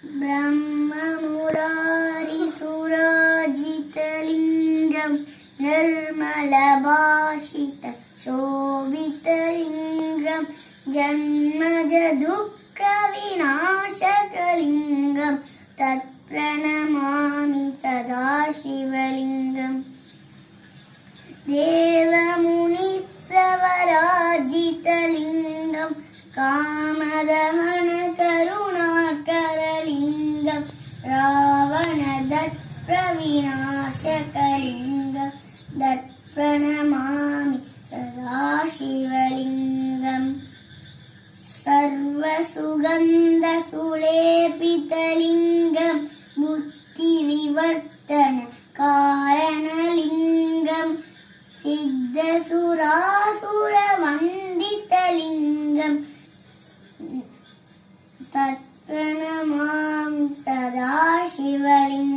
ब्रह्ममुरारिसुराजितलिङ्गं निर्मलभाषितशोभितलिङ्गं जन्मजदुःखविनाशकलिङ्गं तत्प्रणमामि सदा शिवलिङ्गम् देवमुनिप्रवराजितलिङ्गं कामदहनकरुणाकरलिङ्गं रावणदत्प्रविनाशकलिङ्गं तत्प्रणमामि सदा शिवलिङ्गम् सर्वसुगन्धसुलेपितलिङ्गं बुद्धिविवर्तनकारणलिङ्गं सिद्धसुरासुरवन्दितलिङ्गं तत्प्रणमामि सदा शिवलिङ्गम्